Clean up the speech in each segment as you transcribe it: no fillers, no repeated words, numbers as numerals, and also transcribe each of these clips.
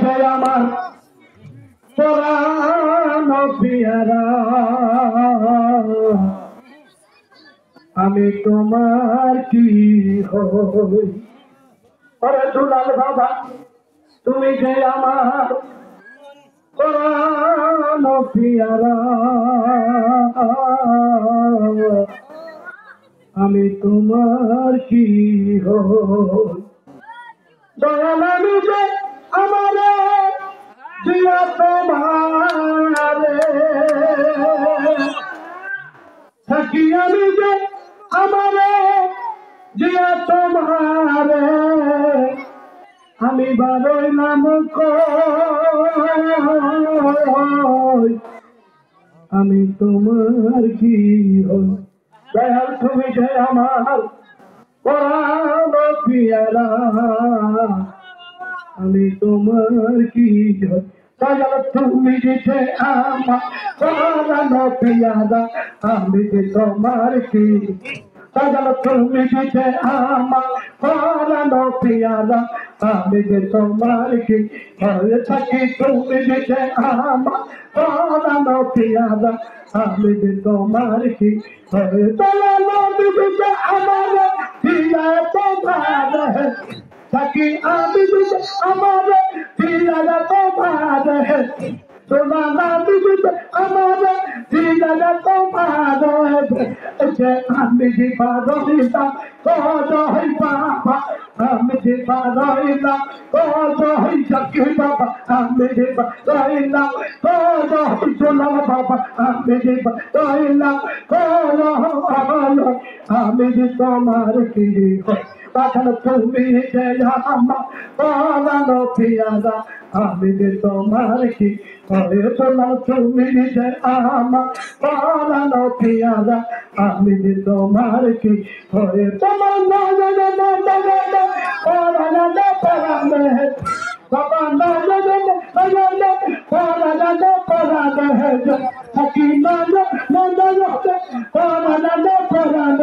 যে আমার পরাণ পিয়ারা, আমি তোমার কি হই। ওরে দুলাল বাবা, তুমি যে আমার পরাণ পিয়ারা, আমি তোমার কি হই। দয়াল আমি যে আমারে দিয়া তোমারে, থাকি আমি যে আমারে দিয়া তোমারে, আমি বারোই নাম কই, আমি তোমার কি হই। দয়াল তুমি যে আমার পরাণ পিয়ারা, আমি তোমার কি হই। দয়াল তুমি যে আমার পরাণ পিয়ারা, আমি যে তোমার কি। দয়াল তুমি যে আমার পরাণ পিয়ারা, আমি যে তোমার কি হয়ে থাকি। তুমি যে আমার পরাণ পিয়ারা, আমি যে তোমার কি হয়ে। দয়াল তুমি যে আমার দিয়া তোমার থাকি, আমি যে আমার দিয়া তোমার তোমার, আমি যে আমার দিয়া তোমার, আমি যে পারইলাম কত হই বাবা, আমি যে পারইলাম কত হই সখী বাবা, আমি যে পারইলাম কত হই সোনা বাবা, আমি যে পারইলাম কত, আমি যে তোমার কি হই। পাঠান তুমি যে আমার পরাণ পিয়ারা, আমি যে তোমার কি হয়ে। সোনা তুমি যে আমার পরাণ পিয়ারা, আমি যে তোমার কি হয়ে। তোমার না পরাণ পরাণ বাবা, না পরাণ পরাণ থাকি না পরাণ পরাণ,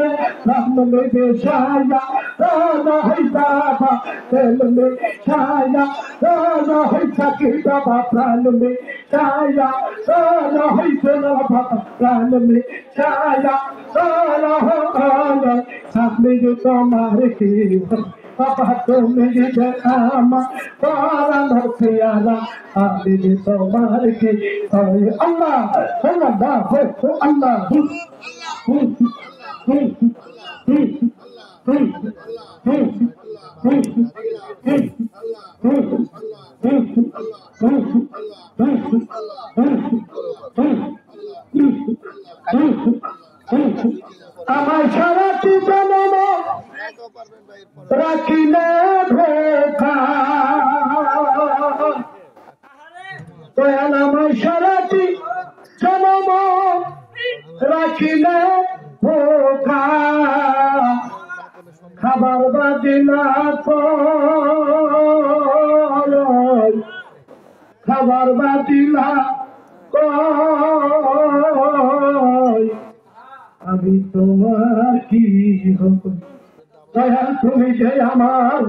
রাম মেঘে ছায়া রাজা হই বাবা, তেল মে ছায়া রাজা হই থাকি বাবা, প্রাণ মে ছায়া রাজা হই সোনা বাবা, প্রাণ মে ছায়া রাজা হয়। আমি যে তোমার কি বাবা, তুমি যে আমার পরাণ পিয়ারা, আমি যে তোমার কি হই। আল্লাহ আল্লাহ আল্লাহ, আমার সারাটি জনম রাখিলে ধোখা, দয়াল আমার সারাটি জনম রাখিলে ধোখা, খাবার বাদিনা খাবার বাদিলা আমি তোমার কি হব। দয়াল তুমি যে আমার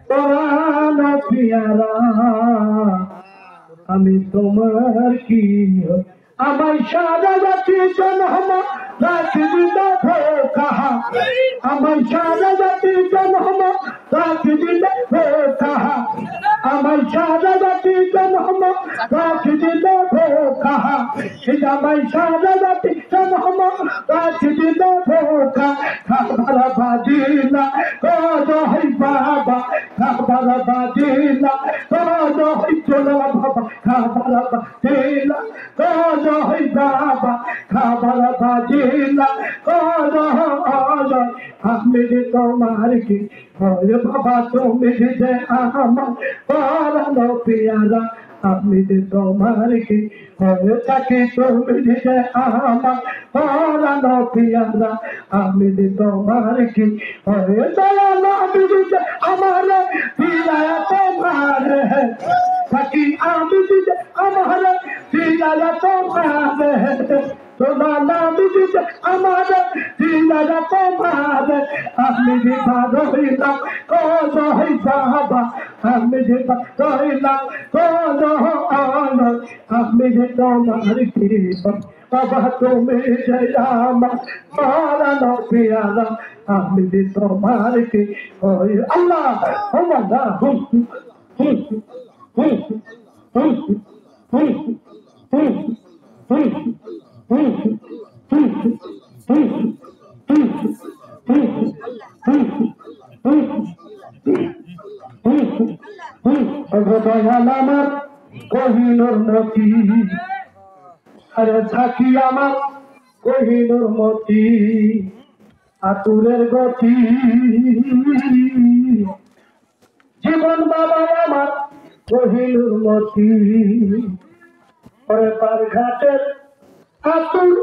পরাণ পিয়ারা, আমি তোমার কি হব। আমার সারা জাতি জন্ম রাখবি না ধোখা, আমার সারা জাতি জন্ম রাখবি না ধোখা, আমার সারা জাতি জন্ম রাখবি না ধোখা, আমার সারা জাতি জন্ম রাখবি না ধোখা। খাবার বাজিলা কত হই বাবা, খাবার বাজিলা কত হই সোনা বাবা, খাবার বাজিলা কত হই বাবা, খাবার বাজিলা কত হয়। আমি যে তোমার কি হয় বাবা, তুমি যে আমার পরাণ পিয়ারা, আমি যে তোমার কি হয়ে থাকি। তুমি যে আমার পরাণ পিয়ারা, আমি যে তোমার কি হয়ে। দয়াল আমি যে আমার পিয়া তোমার থাকি, আমি যে আমার পিয়া তোমার তোমার নাম দিতে আমার দিলারা তোমার আমি যে ভালোইলাম কত বাবা আমি যে ভালোইলাম কত আনন্দ আমি যে তোমার কি বাবা তুমি জয়ামা মারানো পিয়ালা আমি যে তোমার কি ওই আল্লাহ আল্লাহ হুম হুম হুম হুম হুম হুম হুম হুম আমার কহিনুর মতি আরে থাকি আমার কহিনুর মতি আতুরের গতি জীবন বাবা আমার কহিনুর মতি পরে পার ঘাটের আতুর